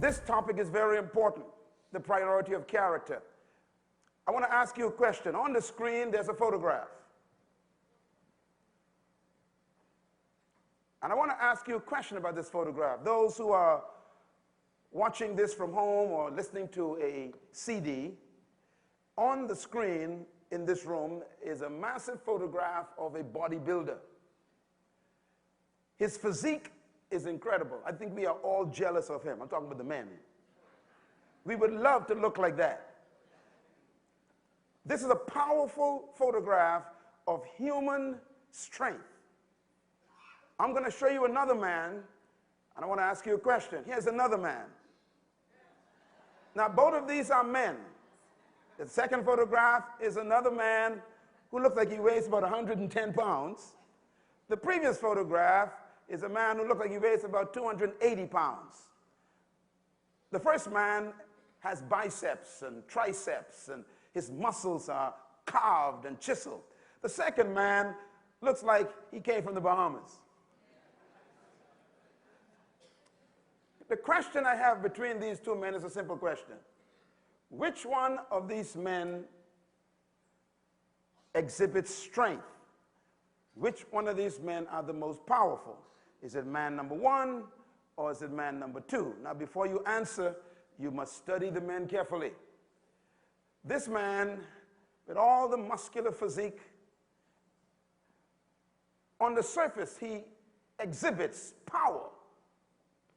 This topic is very important, the priority of character. I want to ask you a question. On the screen, there's a photograph. And I want to ask you a question about this photograph. Those who are watching this from home or listening to a CD, on the screen in this room is a massive photograph of a bodybuilder. His physique is incredible. I think we are all jealous of him. I'm talking about the men. We would love to look like that. This is a powerful photograph of human strength. I'm going to show you another man, and I want to ask you a question. Here's another man. Now, both of these are men. The second photograph is another man who looks like he weighs about 110 pounds. The previous photograph is a man who looks like he weighs about 280 pounds. The first man has biceps and triceps, and his muscles are carved and chiseled. The second man looks like he came from the Bahamas. The question I have between these two men is a simple question. Which one of these men exhibits strength? Which one of these men are the most powerful? Is it man number one or is it man number two? Now, before you answer, you must study the men carefully. This man, with all the muscular physique, on the surface, he exhibits power,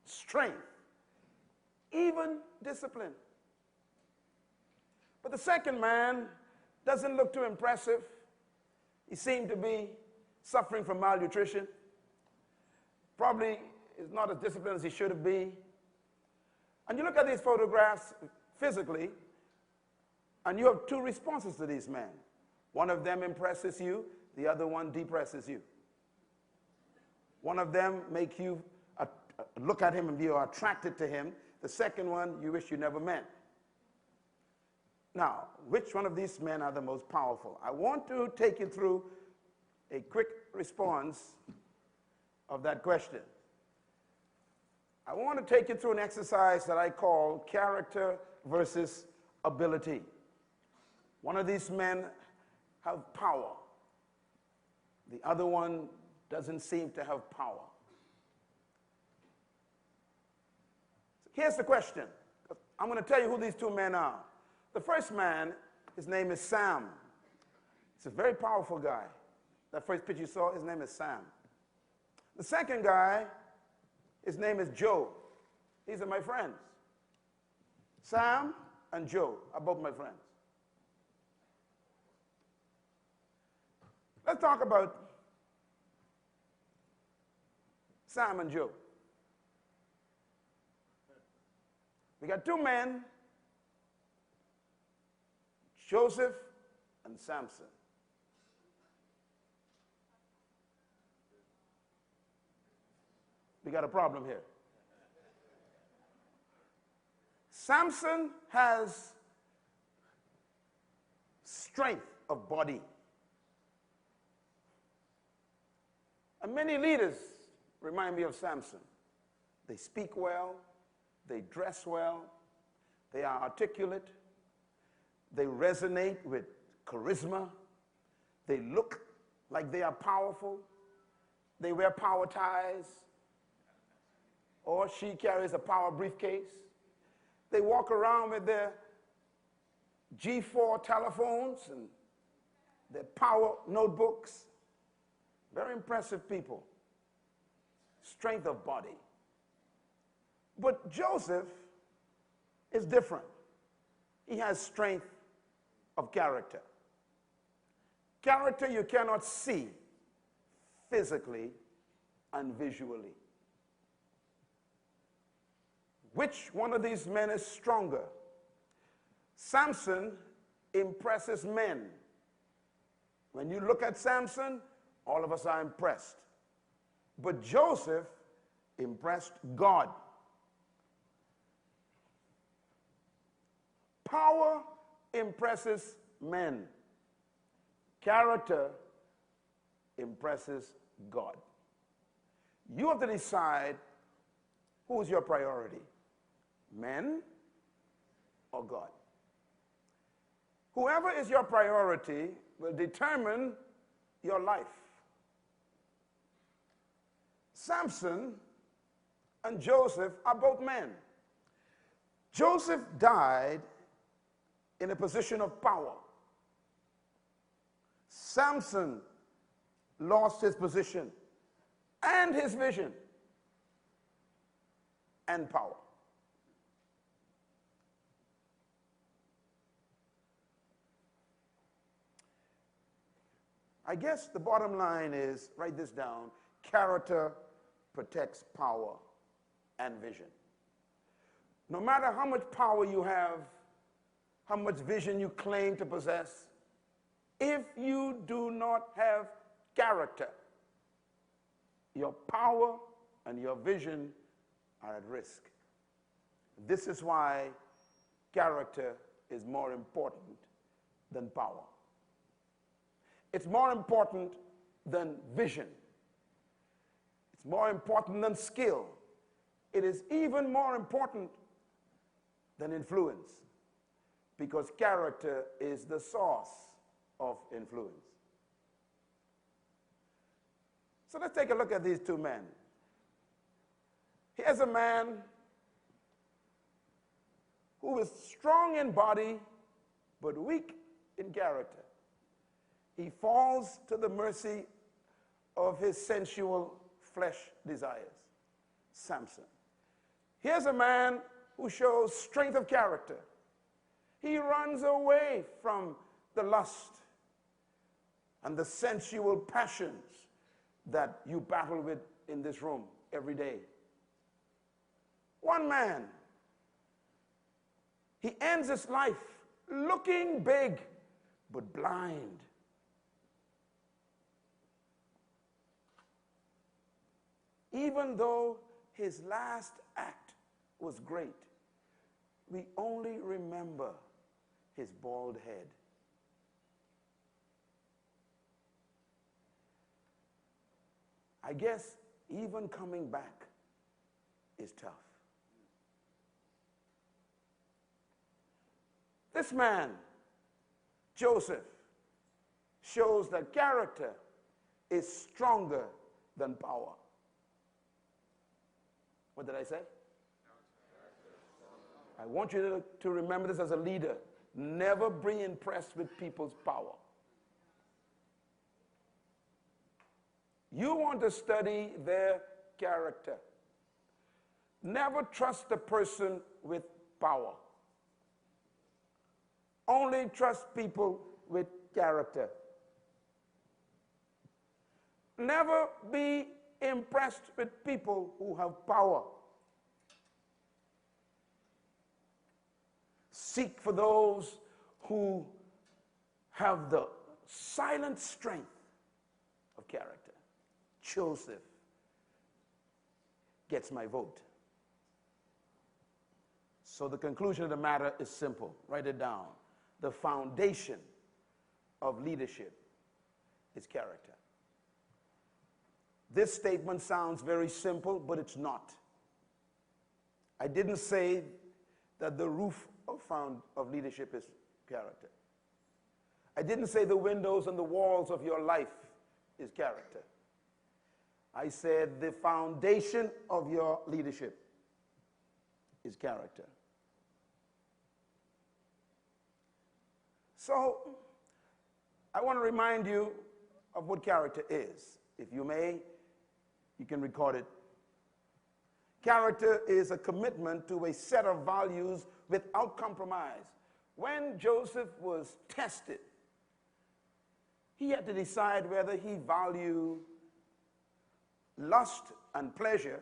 strength, even discipline. But the second man doesn't look too impressive. He seemed to be suffering from malnutrition. Probably is not as disciplined as he should be. And you look at these photographs physically, and you have two responses to these men. One of them impresses you, the other one depresses you. One of them makes you look at him and be attracted to him. The second one, you wish you never met. Now, which one of these men are the most powerful? I want to take you through a quick response of that question. I want to take you through an exercise that I call character versus ability. One of these men have power. The other one doesn't seem to have power. Here's the question. I'm going to tell you who these two men are. The first man, his name is Sam. He's a very powerful guy. That first picture you saw, his name is Sam. The second guy, his name is Joe. These are my friends. Sam and Joe are both my friends. Let's talk about Sam and Joe. We got two men, Joseph and Samson. We got a problem here. Samson has strength of body. And many leaders remind me of Samson. They speak well, they dress well, they are articulate, they resonate with charisma, they look like they are powerful, they wear power ties, or she carries a power briefcase. They walk around with their G4 telephones and their power notebooks. Very impressive people. Strength of body. But Joseph is different. He has strength of character. Character you cannot see physically and visually. Which one of these men is stronger? Samson impresses men. When you look at Samson, all of us are impressed. But Joseph impressed God. Power impresses men. Character impresses God. You have to decide who's your priority. Men or God? Whoever is your priority will determine your life. Samson and Joseph are both men. Joseph died in a position of power. Samson lost his position and his vision and power. I guess the bottom line is, write this down, character protects power and vision. No matter how much power you have, how much vision you claim to possess, if you do not have character, your power and your vision are at risk. This is why character is more important than power. It's more important than vision. It's more important than skill. It is even more important than influence, because character is the source of influence. So let's take a look at these two men. Here's a man who is strong in body but weak in character. He falls to the mercy of his sensual flesh desires. Samson. Here's a man who shows strength of character. He runs away from the lust and the sensual passions that you battle with in this room every day. One man, he ends his life looking big but blind. Even though his last act was great, we only remember his bald head. I guess even coming back is tough. This man, Joseph, shows that character is stronger than power. What did I say? I want you to remember this as a leader. Never be impressed with people's power. You want to study their character. Never trust the person with power. Only trust people with character. Never be impressed with people who have power. Seek for those who have the silent strength of character. Joseph gets my vote. So the conclusion of the matter is simple. Write it down. The foundation of leadership is character. This statement sounds very simple, but it's not. I didn't say that the roof of leadership is character. I didn't say the windows and the walls of your life is character. I said the foundation of your leadership is character. So, I want to remind you of what character is. If you may, you can record it. Character is a commitment to a set of values without compromise. When Joseph was tested, he had to decide whether he valued lust and pleasure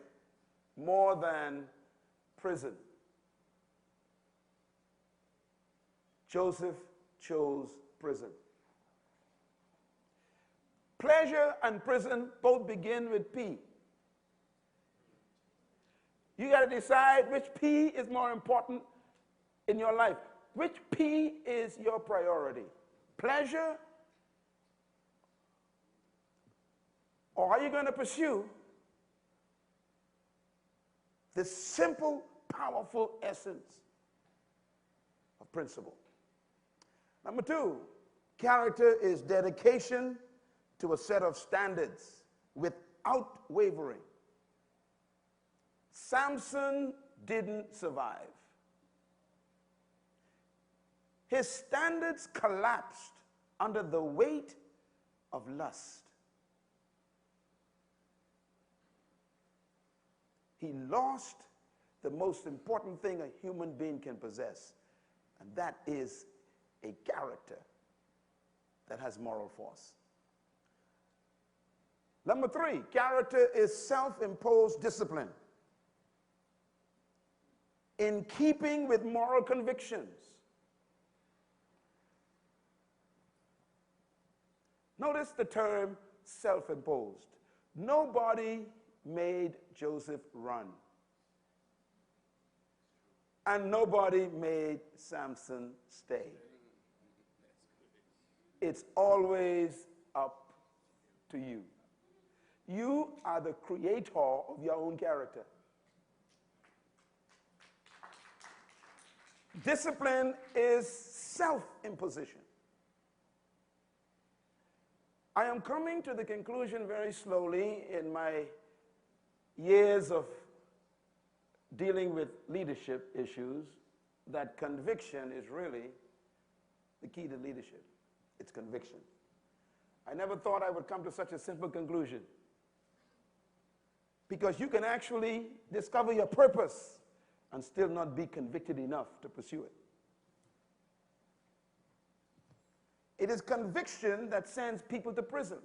more than prison. Joseph chose prison. Pleasure and prison both begin with P. You got to decide which P is more important in your life. Which P is your priority? Pleasure? Or are you going to pursue this simple powerful essence of principle. Number two, character is dedication to a set of standards without wavering. Samson didn't survive. His standards collapsed under the weight of lust. He lost the most important thing a human being can possess, and that is a character that has moral force. Number three, character is self-imposed discipline in keeping with moral convictions. Notice the term self-imposed. Nobody made Joseph run. And nobody made Samson stay. It's always up to you. You are the creator of your own character. Discipline is self-imposition. I am coming to the conclusion very slowly in my years of dealing with leadership issues that conviction is really the key to leadership. It's conviction. I never thought I would come to such a simple conclusion, because you can actually discover your purpose and still not be convicted enough to pursue it. It is conviction that sends people to prison.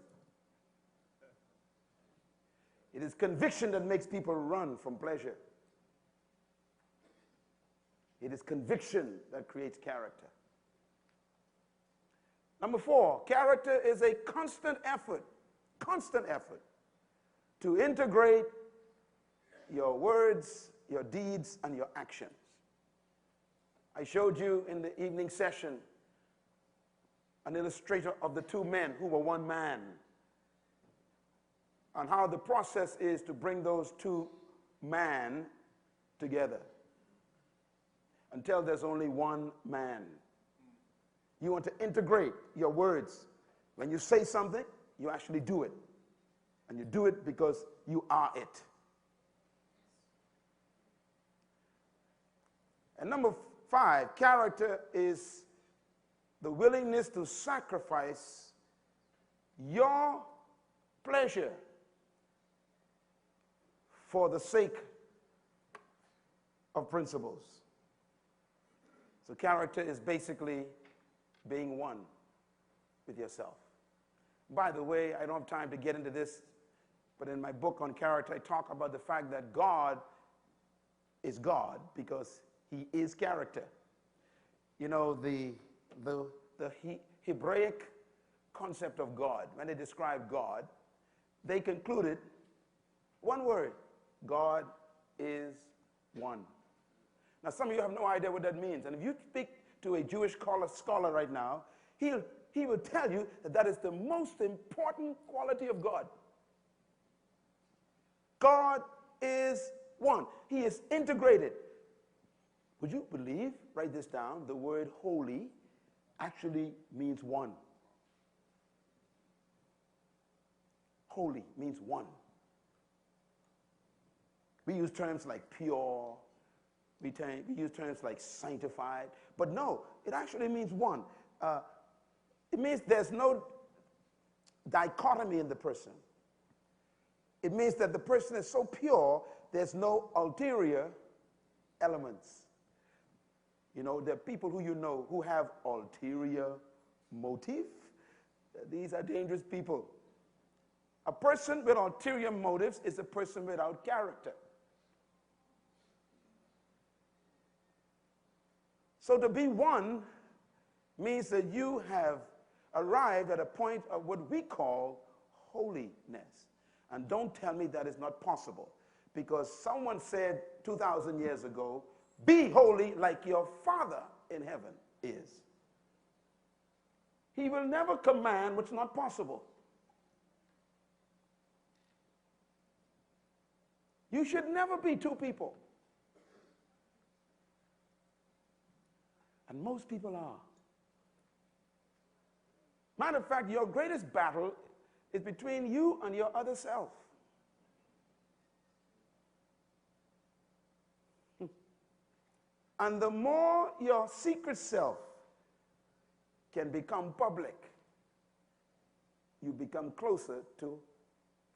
It is conviction that makes people run from pleasure. It is conviction that creates character. Number four, character is a constant effort to integrate your words, your deeds, and your actions. I showed you in the evening session an illustrator of the two men who were one man, and how the process is to bring those two men together until there's only one man. You want to integrate your words. When you say something, you actually do it. And you do it because you are it. And number five, character is the willingness to sacrifice your pleasure for the sake of principles. So character is basically being one with yourself. By the way, I don't have time to get into this, but in my book on character, I talk about the fact that God is God because he is character. You know, the Hebraic concept of God, when they describe God, they concluded one word: God is one. Now, some of you have no idea what that means. And if you speak to a Jewish scholar right now, he will tell you that that is the most important quality of God. God is one. He is integrated. Would you believe, write this down, the word holy actually means one. Holy means one. We use terms like pure, we use terms like sanctified, but no, it actually means one. It means there's no dichotomy in the person. It means that the person is so pure, there's no ulterior elements. You know, there are people who you know who have ulterior motive. These are dangerous people. A person with ulterior motives is a person without character. So to be one means that you have arrived at a point of what we call holiness. And don't tell me that is not possible, because someone said 2,000 years ago, be holy like your Father in heaven is. He will never command what's not possible. You should never be two people. And most people are. Matter of fact, your greatest battle is between you and your other self. And the more your secret self can become public, you become closer to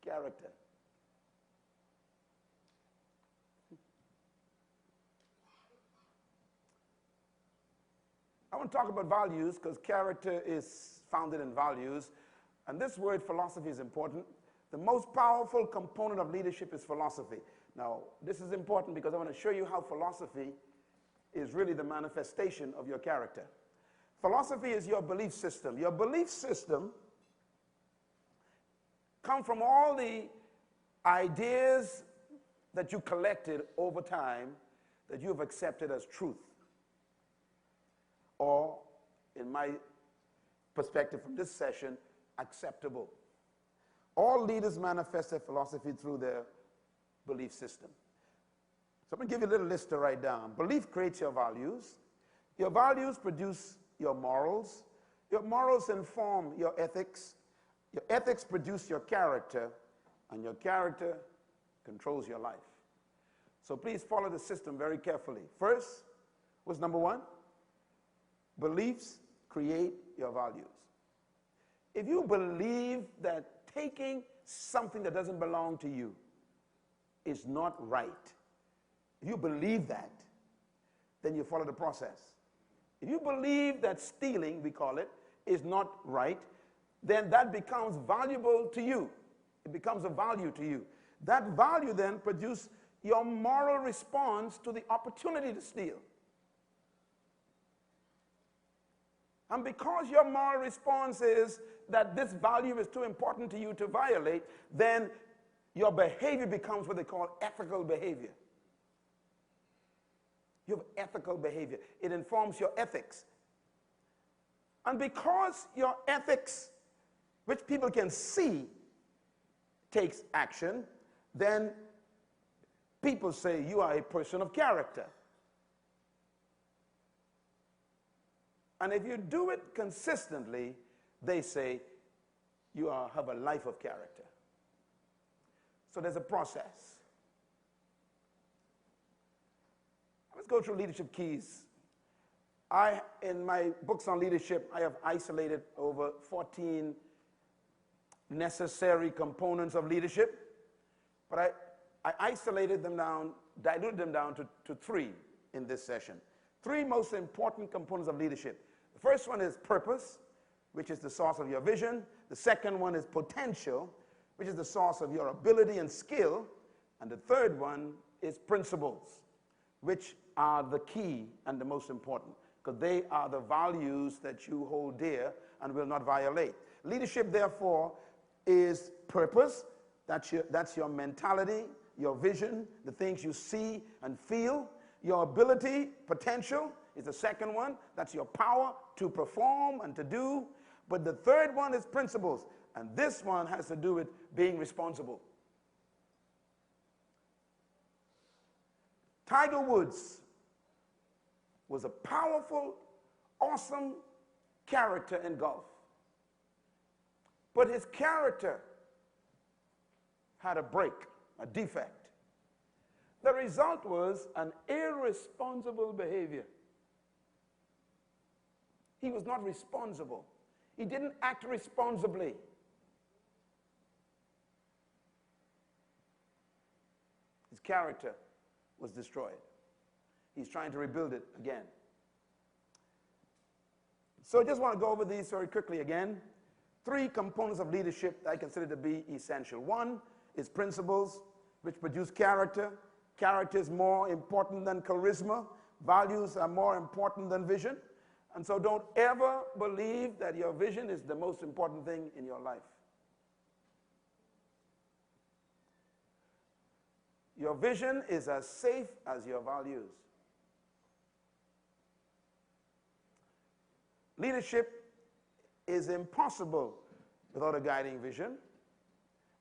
character. I want to talk about values because character is founded in values. And this word philosophy is important. The most powerful component of leadership is philosophy. Now, this is important because I want to show you how philosophy is really the manifestation of your character. Philosophy is your belief system. Your belief system comes from all the ideas that you collected over time that you have accepted as truth. Or, in my perspective from this session, acceptable. All leaders manifest their philosophy through their belief system. So I'm going to give you a little list to write down. Belief creates your values. Your values produce your morals. Your morals inform your ethics. Your ethics produce your character. And your character controls your life. So please follow the system very carefully. First, what's number one? Beliefs create your values. If you believe that taking something that doesn't belong to you is not right, if you believe that, then you follow the process. If you believe that stealing, we call it, is not right, then that becomes valuable to you. It becomes a value to you. That value then produces your moral response to the opportunity to steal. And because your moral response is that this value is too important to you to violate, then your behavior becomes what they call ethical behavior. You have ethical behavior. It informs your ethics. And because your ethics, which people can see, takes action, then people say you are a person of character. And if you do it consistently, they say you have a life of character. So there's a process. Let's go through leadership keys. In my books on leadership, I have isolated over 14 necessary components of leadership, but I isolated them down, diluted them down to 3 in this session. 3 most important components of leadership. The first one is purpose, which is the source of your vision. The second one is potential, which is the source of your ability and skill. And the third one is principles, which are the key and the most important, because they are the values that you hold dear and will not violate. Leadership, therefore, is purpose. That's your mentality, your vision, the things you see and feel. Your ability, potential, is the second one. That's your power to perform and to do. But the third one is principles. And this one has to do with being responsible. Tiger Woods was a powerful, awesome character in golf. But his character had a break, a defect. The result was an irresponsible behavior. He was not responsible. He didn't act responsibly. His character was destroyed. He's trying to rebuild it again. So I just want to go over these very quickly again. 3 components of leadership that I consider to be essential. 1 is principles, which produce character. Character is more important than charisma. Values are more important than vision. And so don't ever believe that your vision is the most important thing in your life. Your vision is as safe as your values. Leadership is impossible without a guiding vision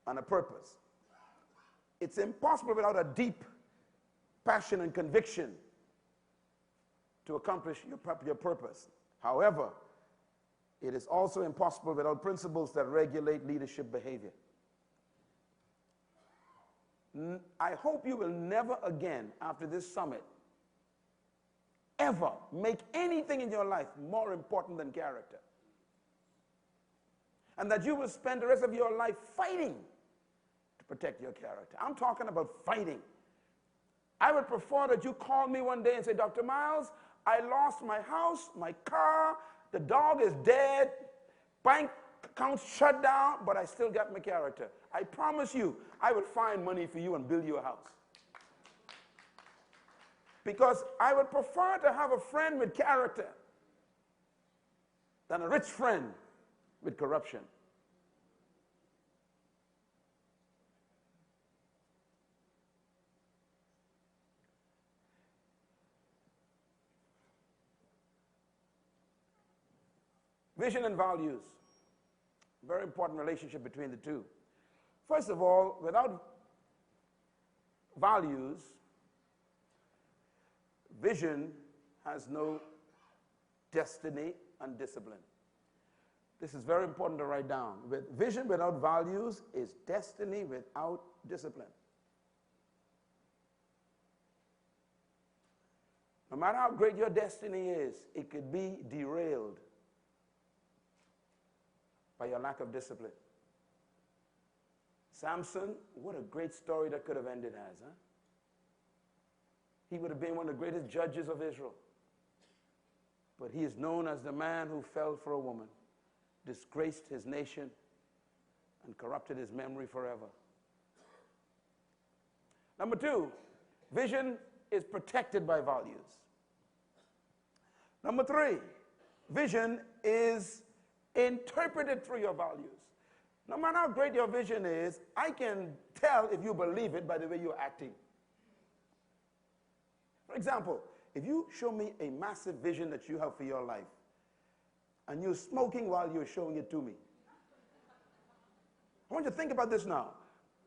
and a purpose. It's impossible without a deep passion and conviction to accomplish your purpose. However, it is also impossible without principles that regulate leadership behavior. I hope you will never again, after this summit, ever make anything in your life more important than character. And that you will spend the rest of your life fighting to protect your character. I'm talking about fighting. I would prefer that you call me one day and say, Dr. Myles, I lost my house, my car, the dog is dead, bank account's shut down, but I still got my character. I promise you, I will find money for you and build you a house. Because I would prefer to have a friend with character than a rich friend with corruption. Vision and values. Very important relationship between the two. First of all, without values, vision has no destiny and discipline. This is very important to write down. Vision without values is destiny without discipline. No matter how great your destiny is, it could be derailed by your lack of discipline. Samson, what a great story that could have ended as, huh? He would have been one of the greatest judges of Israel. But he is known as the man who fell for a woman, disgraced his nation, and corrupted his memory forever. Number two, vision is protected by values. Number three, vision is interpreted through your values. No matter how great your vision is, I can tell if you believe it by the way you're acting. For example, if you show me a massive vision that you have for your life, and you're smoking while you're showing it to me, I want you to think about this now.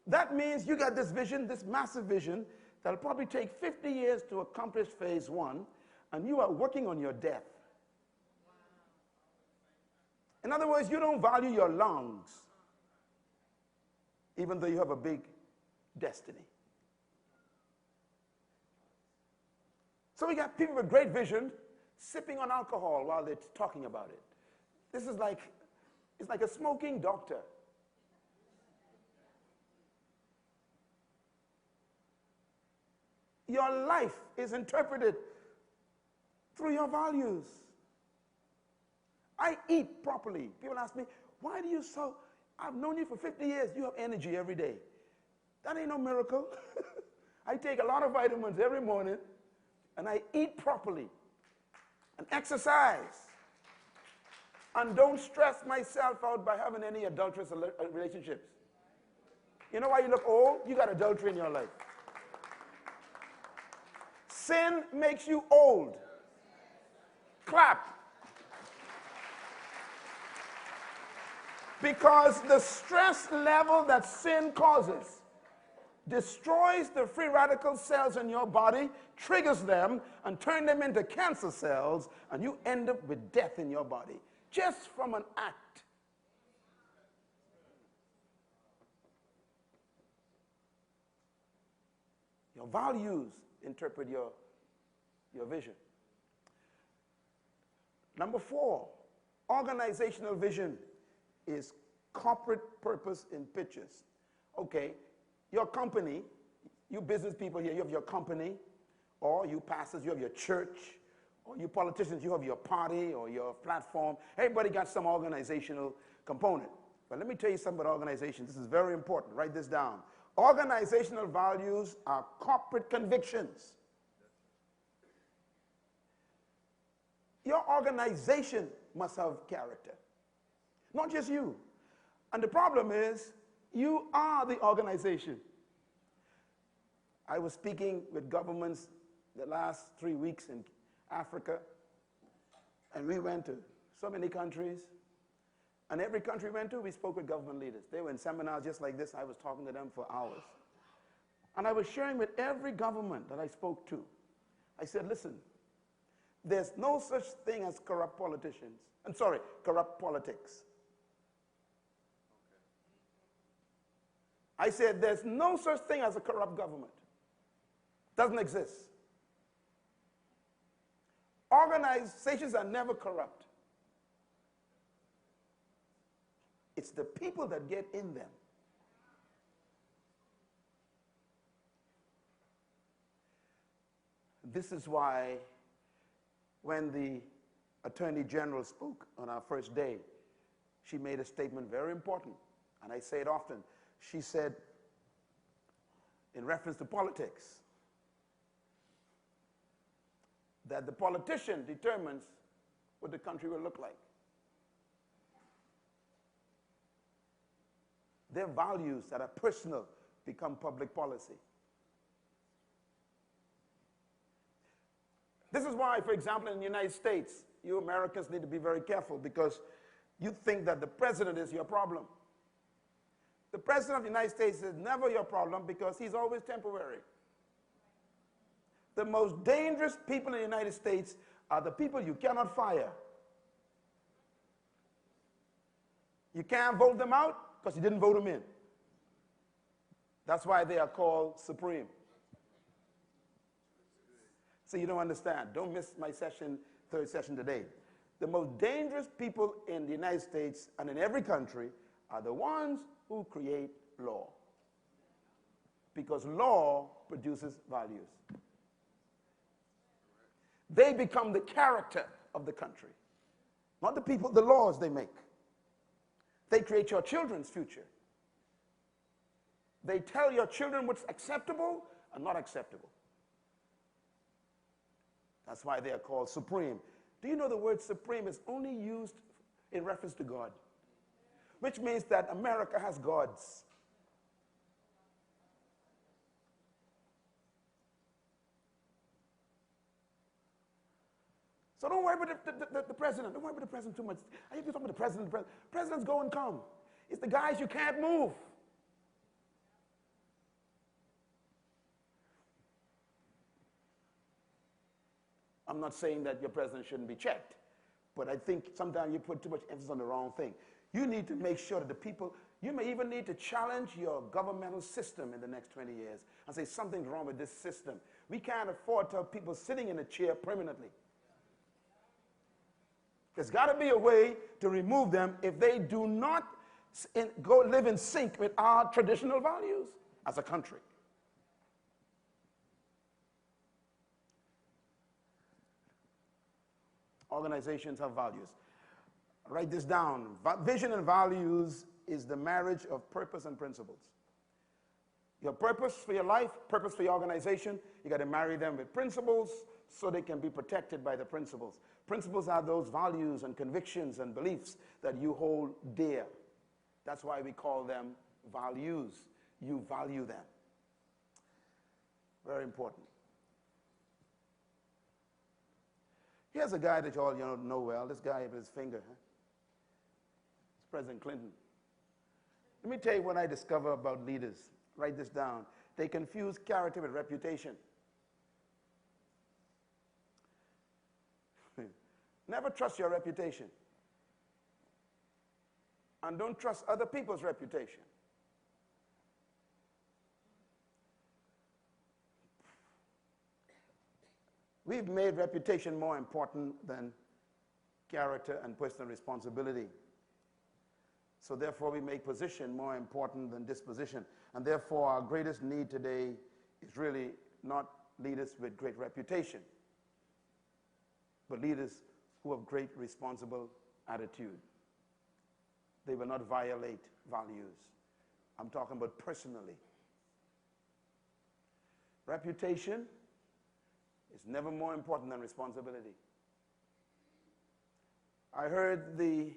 That means you got this vision, this massive vision, that'll probably take 50 years to accomplish phase one, and you are working on your death. In other words, you don't value your lungs, even though you have a big destiny. So we got people with great vision sipping on alcohol while they're talking about it. This is like, it's like a smoking doctor. Your life is interpreted through your values. I eat properly. People ask me, why do you so, I've known you for 50 years, you have energy every day. That ain't no miracle. I take a lot of vitamins every morning, and I eat properly, and exercise, and don't stress myself out by having any adulterous relationships. You know why you look old? You got adultery in your life. Sin makes you old. Clap. Because the stress level that sin causes destroys the free radical cells in your body, triggers them, and turns them into cancer cells, and you end up with death in your body just from an act. Your values interpret your vision. Number four, organizational vision is corporate purpose in pictures. Okay, your company, you business people here, you have your company, or you pastors, you have your church, or you politicians, you have your party or your platform. Everybody got some organizational component. But let me tell you something about organization. This is very important. Write this down. Organizational values are corporate convictions. Your organization must have character. Not just you. And the problem is, you are the organization. I was speaking with governments the last 3 weeks in Africa, and we went to so many countries. And every country we went to, we spoke with government leaders. They were in seminars just like this. I was talking to them for hours. And I was sharing with every government that I spoke to. I said, listen, there's no such thing as corrupt politicians. I'm sorry, corrupt politics. I said there's no such thing as a corrupt government. Doesn't exist. Organizations are never corrupt. It's the people that get in them. This is why when the Attorney General spoke on our first day, she made a statement very important, and I say it often. She said, in reference to politics, that the politician determines what the country will look like. Their values that are personal become public policy. This is why, for example, in the United States, you Americans need to be very careful because you think that the president is your problem. The president of the United States is never your problem because he's always temporary. The most dangerous people in the United States are the people you cannot fire. You can't vote them out because you didn't vote them in. That's why they are called supreme. So you don't understand. Don't miss my session, third session today. The most dangerous people in the United States and in every country are the ones who create law. Because law produces values. They become the character of the country. Not the people, the laws they make. They create your children's future. They tell your children what's acceptable and not acceptable. That's why they are called supreme. Do you know the word supreme is only used in reference to God? Which means that America has gods. So don't worry about the president. Don't worry about the president too much. I used to talk about the president. Presidents go and come. It's the guys you can't move. I'm not saying that your president shouldn't be checked, but I think sometimes you put too much emphasis on the wrong thing. You need to make sure that the people, you may even need to challenge your governmental system in the next 20 years and say something's wrong with this system. We can't afford to have people sitting in a chair permanently. There's got to be a way to remove them if they do not go live in sync with our traditional values as a country. Organizations have values. Write this down. Vision and values is the marriage of purpose and principles. Your purpose for your life, purpose for your organization, you got to marry them with principles so they can be protected by the principles. Principles are those values and convictions and beliefs that you hold dear. That's why we call them values. You value them. Very important. Here's a guy that you all know well. This guy with his finger. Huh? It's President Clinton. Let me tell you what I discover about leaders. Write this down. They confuse character with reputation. Never trust your reputation. And don't trust other people's reputation. We've made reputation more important than character and personal responsibility. So therefore, we make position more important than disposition. And therefore, our greatest need today is really not leaders with great reputation, but leaders who have great responsible attitude. They will not violate values. I'm talking about personally. Reputation is never more important than responsibility. I heard the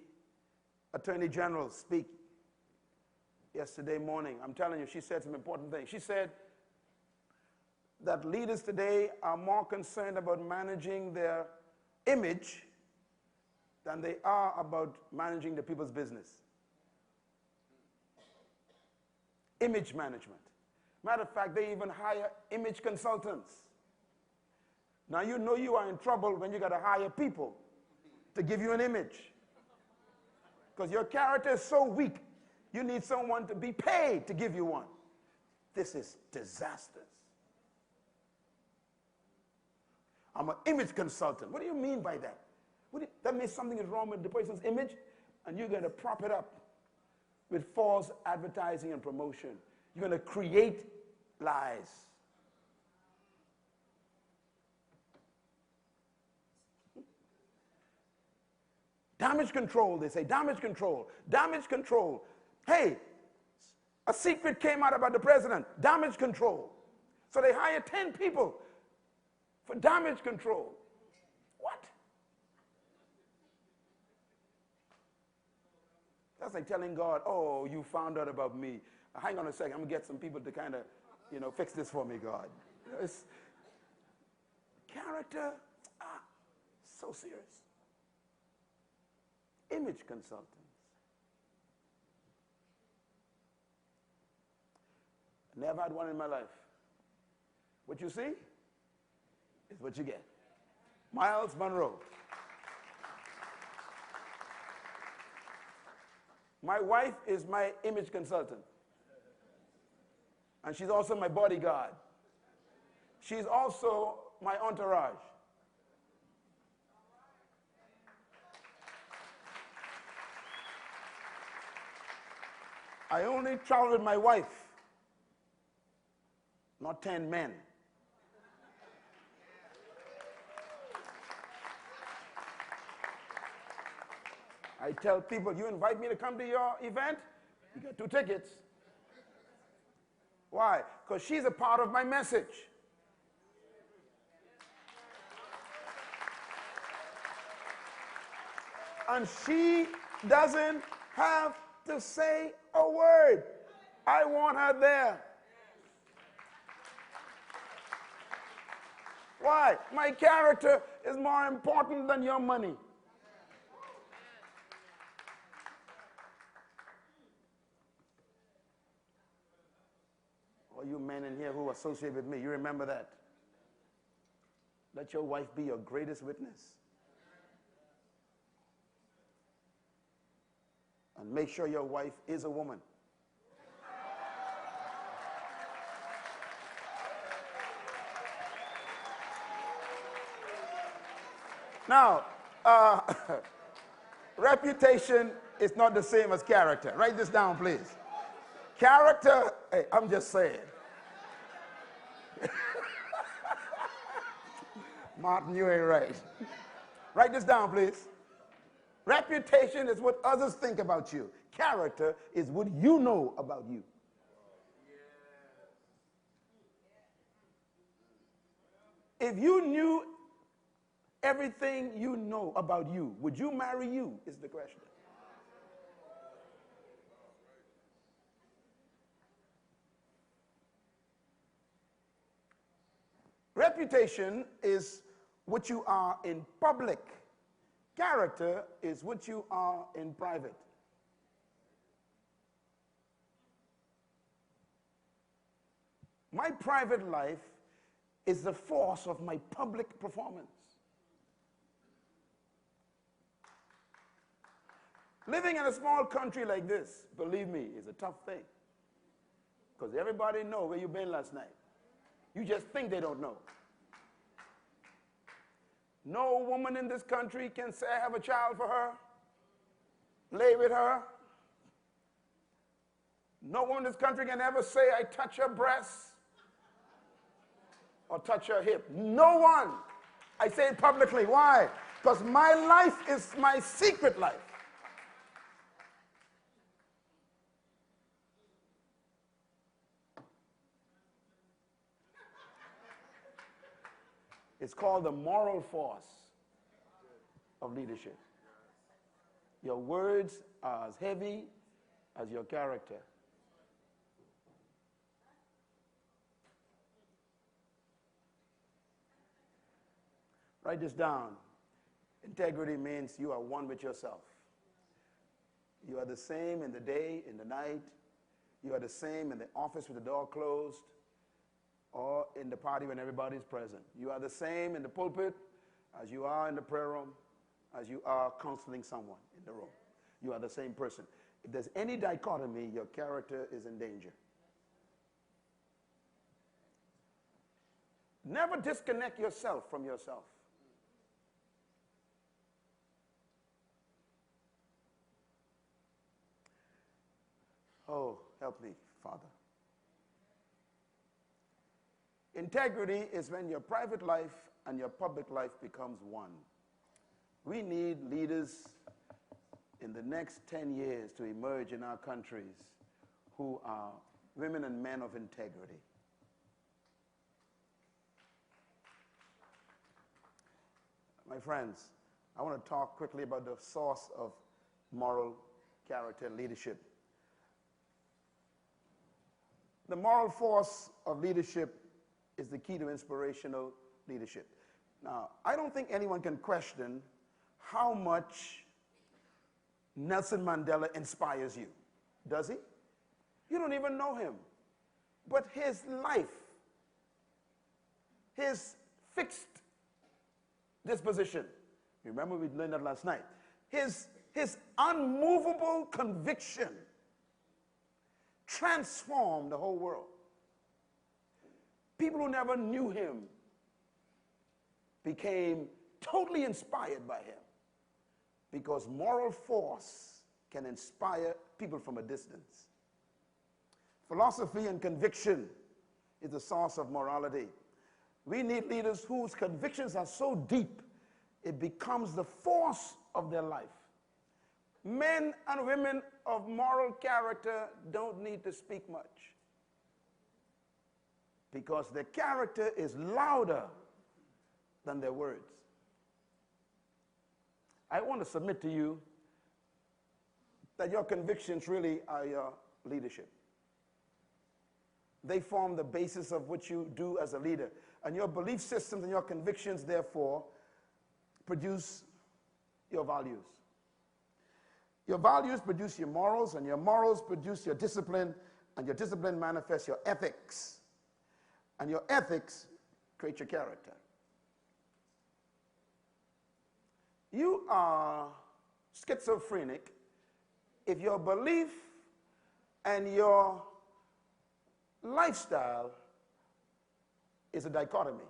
Attorney General speak yesterday morning. I'm telling you, she said some important things. She said that leaders today are more concerned about managing their image than they are about managing the people's business. Image management. Matter of fact, they even hire image consultants. Now you know you are in trouble when you got to hire people to give you an image. Because your character is so weak, you need someone to be paid to give you one. This is disastrous. I'm an image consultant. What do you mean by that? That means something is wrong with the person's image, and you're going to prop it up with false advertising and promotion. You're going to create lies. Damage control, they say. Damage control. Damage control. Hey, a secret came out about the president. Damage control. So they hire 10 people for damage control. What? That's like telling God, oh, you found out about me. Hang on a second. I'm going to get some people to kind of, fix this for me, God. It's character, so serious. Image consultants. Never had one in my life. What you see is what you get. Myles Munroe. My wife is my image consultant. And she's also my bodyguard. She's also my entourage. I only travel with my wife, not 10 men. I tell people, you invite me to come to your event, you get 2 tickets. Why? Because she's a part of my message. And she doesn't have to say a word. I want her there. Why? My character is more important than your money. All you men in here who associate with me, you remember that. Let your wife be your greatest witness. And make sure your wife is a woman. Now, reputation is not the same as character. Write this down, please. Character, hey, I'm just saying. Martin, you ain't right. Write this down, please. Reputation is what others think about you. Character is what you know about you. If you knew everything you know about you, would you marry you, is the question. Reputation is what you are in public. Character is what you are in private. My private life is the force of my public performance. Living in a small country like this, believe me, is a tough thing. Because everybody knows where you've been last night. You just think they don't know. No woman in this country can say, I have a child for her, lay with her. No woman in this country can ever say, I touch her breasts or touch her hip. No one. I say it publicly. Why? Because my life is my secret life. It's called the moral force of leadership. Your words are as heavy as your character. Write this down. Integrity means you are one with yourself. You are the same in the day, in the night. You are the same in the office with the door closed. or in the party when everybody's present. You are the same in the pulpit as you are in the prayer room, as you are counseling someone in the room. You are the same person. If there's any dichotomy, your character is in danger. Never disconnect yourself from yourself. Oh, help me, Father. Integrity is when your private life and your public life becomes one. We need leaders in the next 10 years to emerge in our countries who are women and men of integrity. My friends, I want to talk quickly about the source of moral character and leadership. The moral force of leadership is the key to inspirational leadership. Now, I don't think anyone can question how much Nelson Mandela inspires you. Does he? You don't even know him. But his life, his fixed disposition, remember we learned that last night, his unmovable conviction transformed the whole world. People who never knew him became totally inspired by him, because moral force can inspire people from a distance. Philosophy and conviction is the source of morality. We need leaders whose convictions are so deep, it becomes the force of their life. Men and women of moral character don't need to speak much, because their character is louder than their words. I want to submit to you that your convictions really are your leadership. They form the basis of what you do as a leader. And your belief systems and your convictions, therefore, produce your values. Your values produce your morals, and your morals produce your discipline, and your discipline manifests your ethics. And your ethics create your character. You are schizophrenic if your belief and your lifestyle is a dichotomy.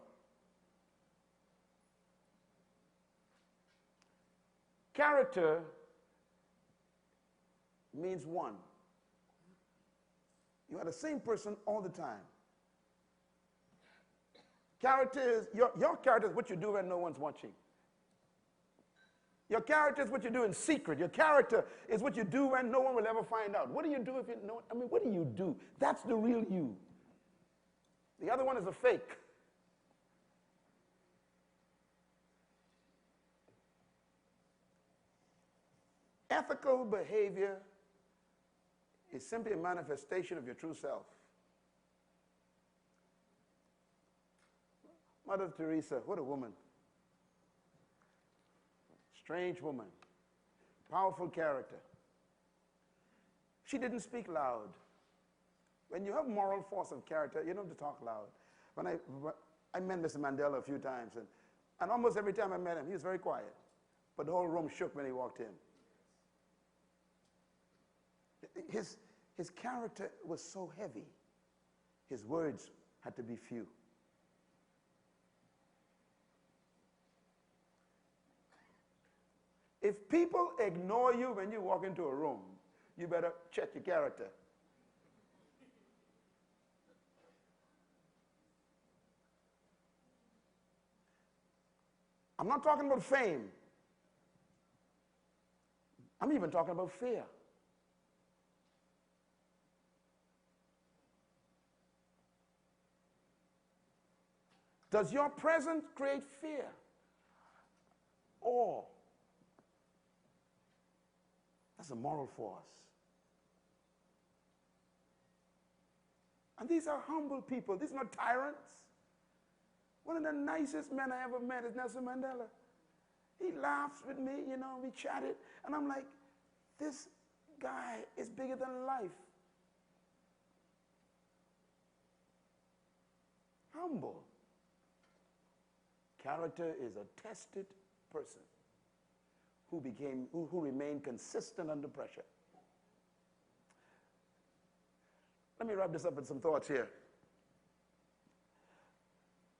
Character means one. You are the same person all the time. Character is, your character is what you do when no one's watching. Your character is what you do in secret. Your character is what you do when no one will ever find out. What do you do if you know? I mean, what do you do? That's the real you. The other one is a fake. Ethical behavior is simply a manifestation of your true self. Mother Teresa, what a woman. Strange woman. Powerful character. She didn't speak loud. When you have moral force of character, you don't have to talk loud. When I met Mr. Mandela a few times, and almost every time I met him, he was very quiet. But the whole room shook when he walked in. His character was so heavy, his words had to be few. If people ignore you when you walk into a room, you better check your character. I'm not talking about fame. I'm even talking about fear. Does your presence create fear? Or that's a moral force. And these are humble people. These are not tyrants. One of the nicest men I ever met is Nelson Mandela. He laughs with me, you know, we chatted, and I'm like, this guy is bigger than life. humble. Character is a tested person who remained consistent under pressure. Let me wrap this up with some thoughts here.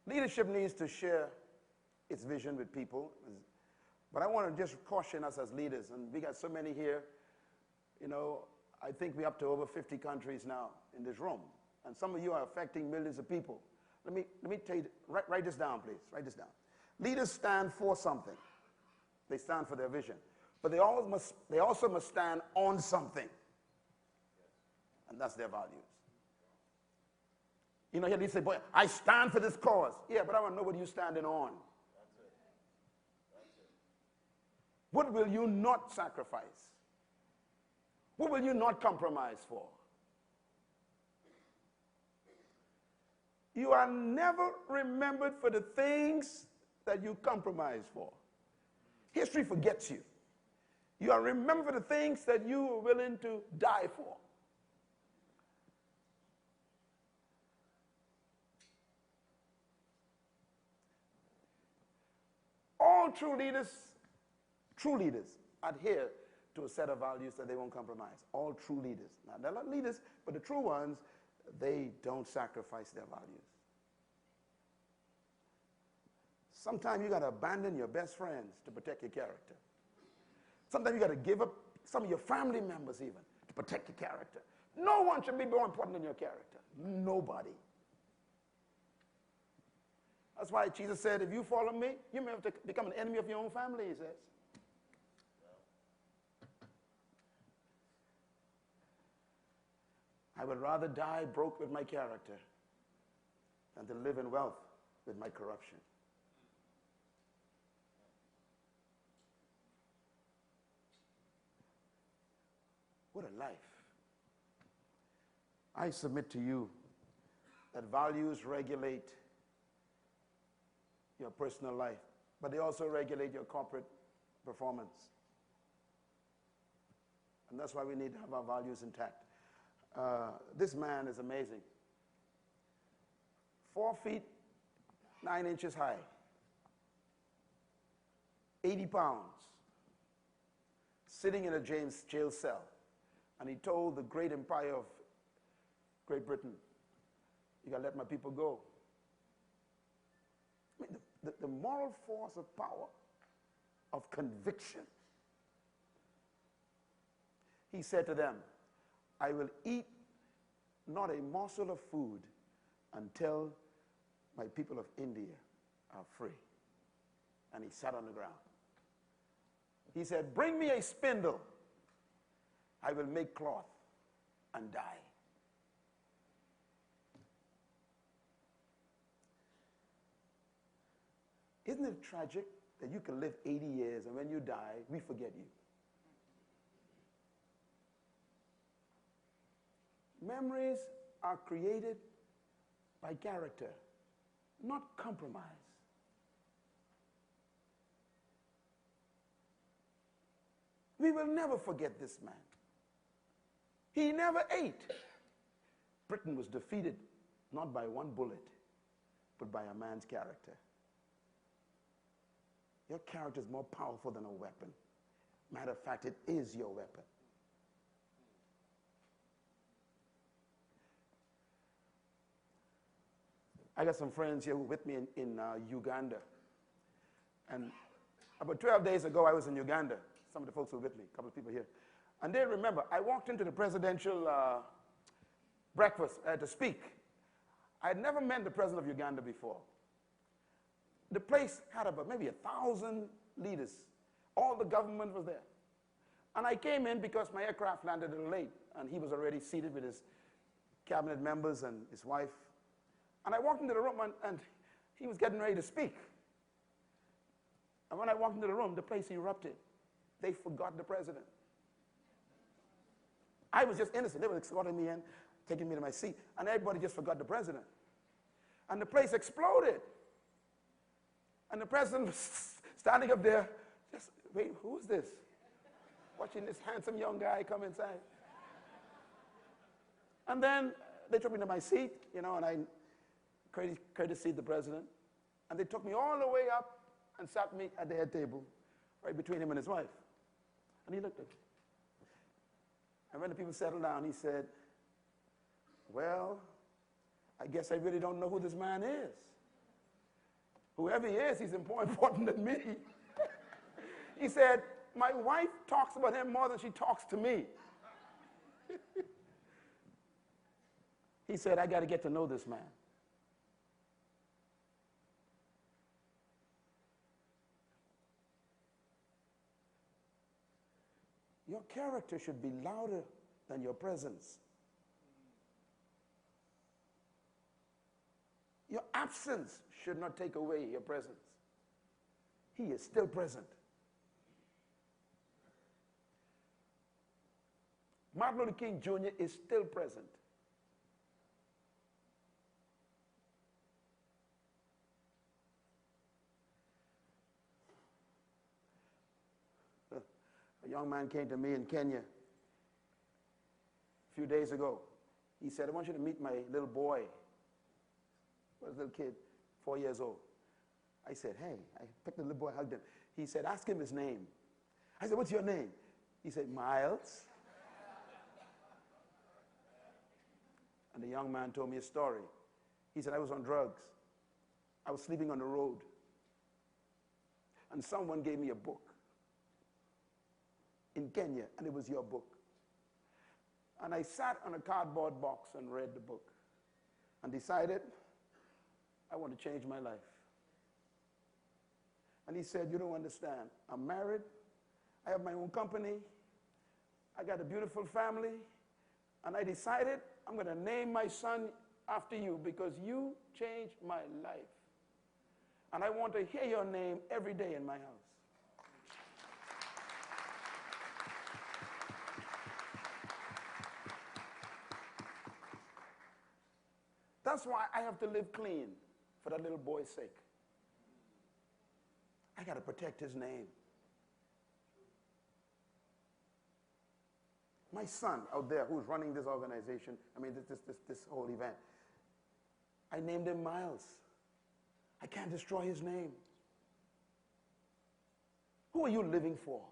Leadership needs to share its vision with people, but I want to just caution us as leaders, and we got so many here. You know, I think we're up to over 50 countries now in this room, and some of you are affecting millions of people. Let me tell you, write this down, please. Write this down. Leaders stand for something. They stand for their vision, but they also must stand on something, and that's their values. You know, he say, boy, I stand for this cause. Yeah, but I want to know what you're standing on. That's it. That's it. What will you not sacrifice? What will you not compromise for? You are never remembered for the things that you compromise for. History forgets you. You are remembered for the things that you were willing to die for. All true leaders adhere to a set of values that they won't compromise. All true leaders. Now, they're not leaders, but the true ones, they don't sacrifice their values. Sometimes you got to abandon your best friends to protect your character. Sometimes you got to give up some of your family members even to protect your character. No one should be more important than your character. Nobody. That's why Jesus said, if you follow me, you may have to become an enemy of your own family, he says. I would rather die broke with my character than to live in wealth with my corruption. What a life. I submit to you that values regulate your personal life, but they also regulate your corporate performance. And that's why we need to have our values intact. This man is amazing. 4 feet, 9 inches high, 80 pounds, sitting in a jail cell. And he told the great empire of Great Britain, you gotta let my people go. I mean, the moral force of power, of conviction. He said to them, I will eat not a morsel of food until my people of India are free. And he sat on the ground. He said, bring me a spindle. I will make cloth and dye. Isn't it tragic that you can live 80 years and when you die, we forget you? Memories are created by character, not compromise. We will never forget this man. He never ate. Britain was defeated not by one bullet, but by a man's character. Your character is more powerful than a weapon. Matter of fact, it is your weapon. I got some friends here with me in Uganda. And about 12 days ago, I was in Uganda. Some of the folks were with me, a couple of people here. And they remember, I walked into the presidential breakfast to speak. I had never met the president of Uganda before. The place had about maybe 1,000 leaders. All the government was there. And I came in because my aircraft landed a little late, and he was already seated with his cabinet members and his wife. And I walked into the room, and he was getting ready to speak. And when I walked into the room, the place erupted. They forgot the president. I was just innocent. They were escorting me in, taking me to my seat, and everybody just forgot the president. And the place exploded. And the president was standing up there, just, wait, who's this? Watching this handsome young guy come inside. And then they took me to my seat, you know, and courtesy the president, and they took me all the way up and sat me at the head table, right between him and his wife. And he looked at me. And when the people settled down, he said, well, I guess I really don't know who this man is. Whoever he is, he's more important than me. He said, my wife talks about him more than she talks to me. He said, I got to get to know this man. Your character should be louder than your presence. Your absence should not take away your presence. He is still present. Martin Luther King Jr. is still present. A young man came to me in Kenya a few days ago. He said, I want you to meet my little boy. He was a little kid, 4 years old. I said, hey. I picked the little boy, hugged him. He said, ask him his name. I said, what's your name? He said, Myles. And the young man told me a story. He said, I was on drugs. I was sleeping on the road. And someone gave me a book in Kenya, and it was your book. And I sat on a cardboard box and read the book and decided I want to change my life. And he said, you don't understand. I'm married. I have my own company. I got a beautiful family. And I decided I'm going to name my son after you because you changed my life. And I want to hear your name every day in my house. That's why I have to live clean for that little boy's sake. I got to protect his name. My son out there who's running this organization, this whole event, I named him Myles. I can't destroy his name. Who are you living for?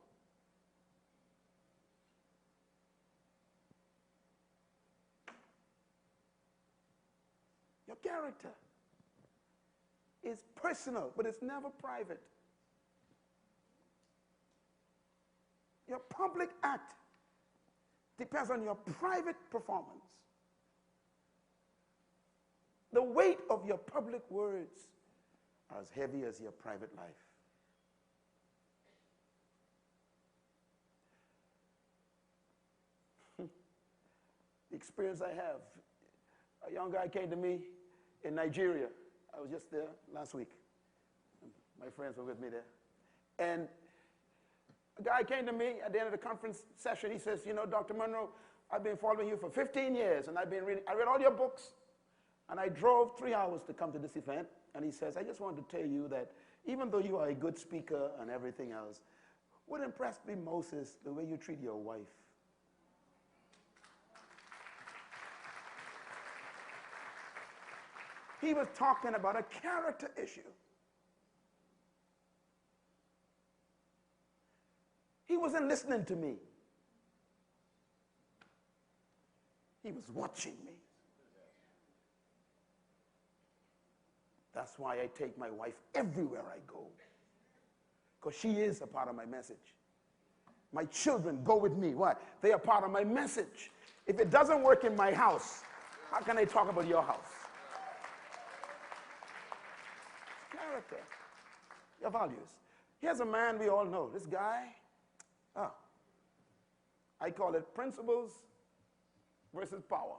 Your character is personal, but it's never private. Your public act depends on your private performance. The weight of your public words are as heavy as your private life. The experience I have, a young guy came to me in Nigeria. I was just there last week. My friends were with me there. And a guy came to me at the end of the conference session. He says, you know, Dr. Munroe, I've been following you for 15 years, and I read all your books, and I drove 3 hours to come to this event. And he says, I just want to tell you that even though you are a good speaker and everything else, what impressed me most is the way you treat your wife. He was talking about a character issue. He wasn't listening to me. He was watching me. That's why I take my wife everywhere I go, because she is a part of my message. My children go with me. Why? They are part of my message. If it doesn't work in my house, how can I talk about your house? Character, your values. Here's a man we all know. This guy, I call it principles versus power.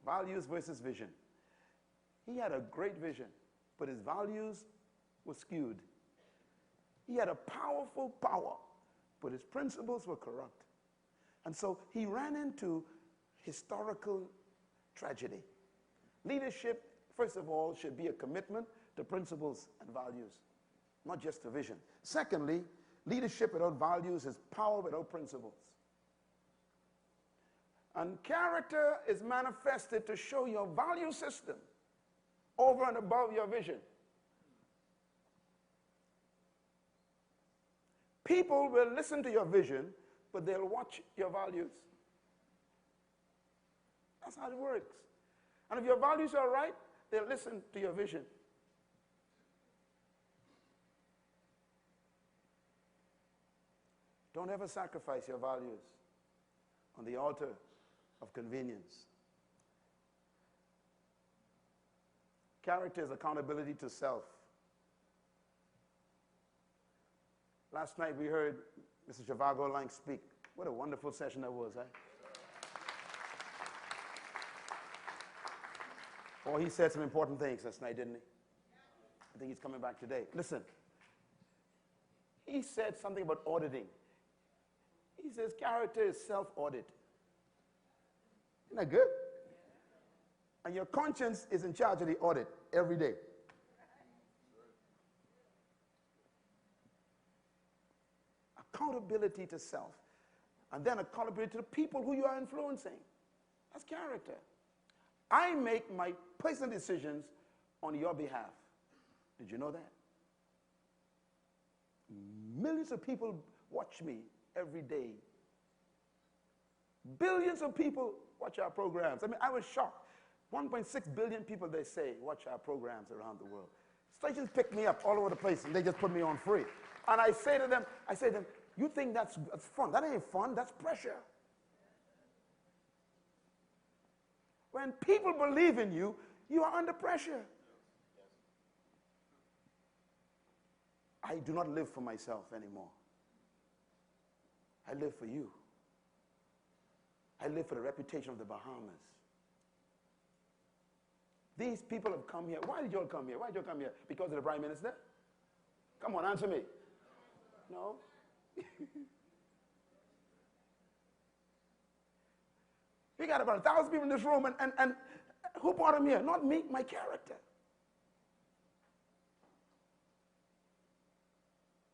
Values versus vision. He had a great vision, but his values were skewed. He had a powerful power, but his principles were corrupt. And so he ran into historical tragedy. Leadership, first of all, should be a commitment to principles and values, not just a vision. Secondly, leadership without values is power without principles. And character is manifested to show your value system over and above your vision. People will listen to your vision, but they'll watch your values. That's how it works. And if your values are right, they'll listen to your vision. Don't ever sacrifice your values on the altar of convenience. Character is accountability to self. Last night we heard Mr. Zhivago Lang speak. What a wonderful session that was, eh? Oh, he said some important things last night, didn't he? I think he's coming back today. Listen, he said something about auditing. He says character is self-audit. Isn't that good? And your conscience is in charge of the audit every day. Accountability to self. And then accountability to the people who you are influencing. That's character. I make my personal decisions on your behalf. Did you know that? Millions of people watch me every day. Billions of people watch our programs. I mean, I was shocked. 1.6 billion people, they say, watch our programs around the world. Stations pick me up all over the place, and they just put me on free. And I say to them, you think that's fun? That ain't fun, that's pressure. When people believe in you, you are under pressure. I do not live for myself anymore. I live for you. I live for the reputation of the Bahamas. These people have come here. Why did you all come here? Why did you all come here? Because of the Prime Minister? Come on, answer me. No? We got about 1,000 people in this room, and who brought them here? Not me, my character.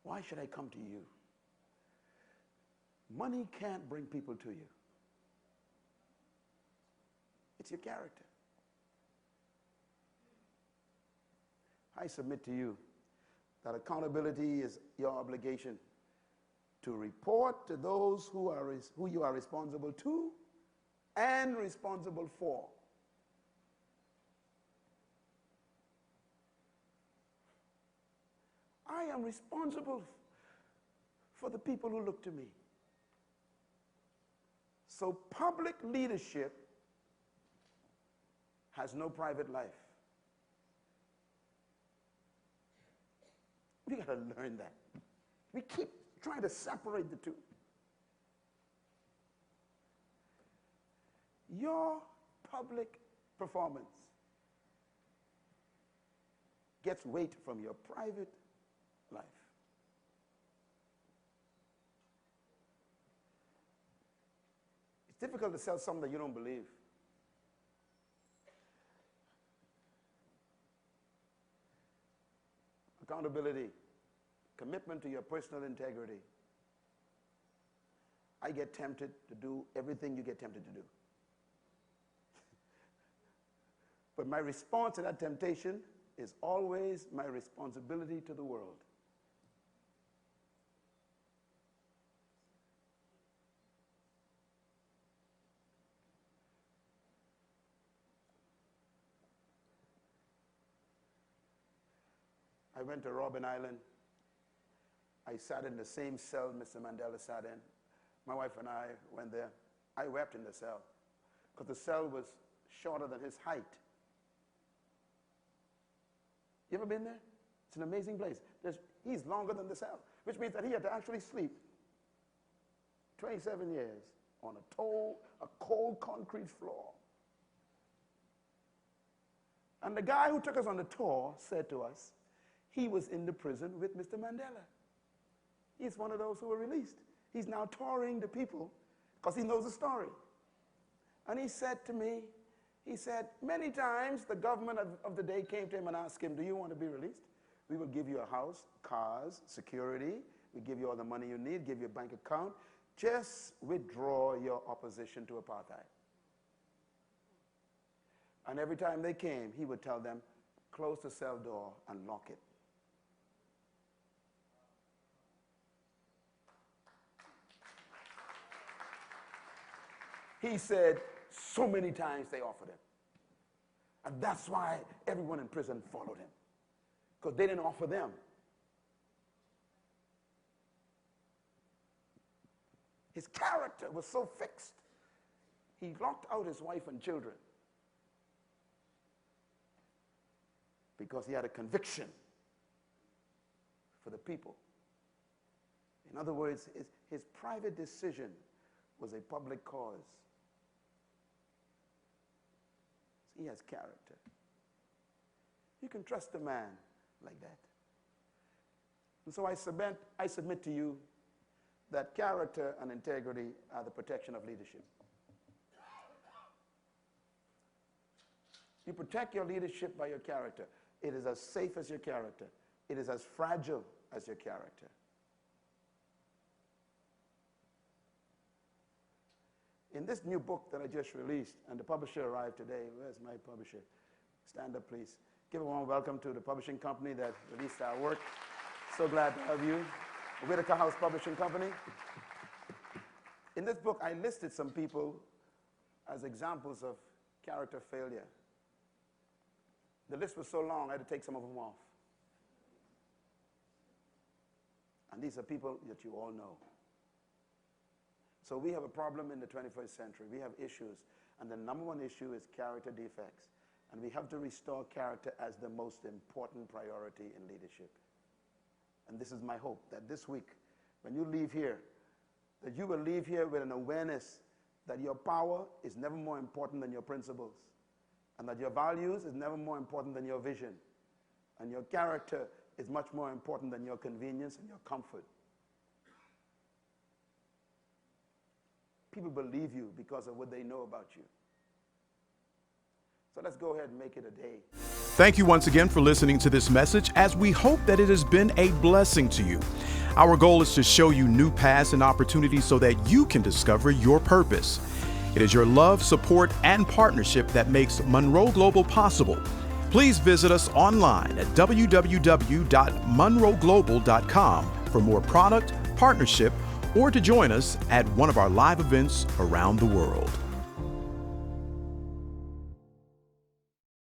Why should I come to you? Money can't bring people to you. It's your character. I submit to you that accountability is your obligation to report to those who you are responsible to and responsible for. I am responsible for the people who look to me. So public leadership has no private life. We got to learn that. We keep trying to separate the two. Your public performance gets weight from your private life. It's difficult to sell something that you don't believe. Accountability, commitment to your personal integrity. I get tempted to do everything you get tempted to do. But my response to that temptation is always my responsibility to the world. I went to Robben Island. I sat in the same cell Mr. Mandela sat in. My wife and I went there. I wept in the cell because the cell was shorter than his height. You ever been there? It's an amazing place. He's longer than the cell, which means that he had to actually sleep 27 years on a cold concrete floor. And the guy who took us on the tour said to us, he was in the prison with Mr. Mandela. He's one of those who were released. He's now touring the people because he knows the story. And he said to me, he said, many times the government of the day came to him and asked him, do you want to be released? We will give you a house, cars, security. We give you all the money you need, give you a bank account. Just withdraw your opposition to apartheid. And every time they came, he would tell them, close the cell door and lock it. He said so many times they offered him. And that's why everyone in prison followed him, because they didn't offer them. His character was so fixed. He locked out his wife and children because he had a conviction for the people. In other words, his private decision was a public cause. He has character. You can trust a man like that. And so I submit to you that character and integrity are the protection of leadership. You protect your leadership by your character. It is as safe as your character. It is as fragile as your character. In this new book that I just released, and the publisher arrived today. Where's my publisher? Stand up, please. Give a warm welcome to the publishing company that released our work. So glad to have you. Whitaker House Publishing Company. In this book, I listed some people as examples of character failure. The list was so long, I had to take some of them off. And these are people that you all know. So we have a problem in the 21st century. We have issues. And the number one issue is character defects. And we have to restore character as the most important priority in leadership. And this is my hope, that this week, when you leave here, that you will leave here with an awareness that your power is never more important than your principles, and that your values is never more important than your vision, and your character is much more important than your convenience and your comfort. People believe you because of what they know about you. So let's go ahead and make it a day. Thank you once again for listening to this message, as we hope that it has been a blessing to you. Our goal is to show you new paths and opportunities so that you can discover your purpose. It is your love, support, and partnership that makes Munroe Global possible. Please visit us online at www.munroeglobal.com for more product, partnership, or to join us at one of our live events around the world.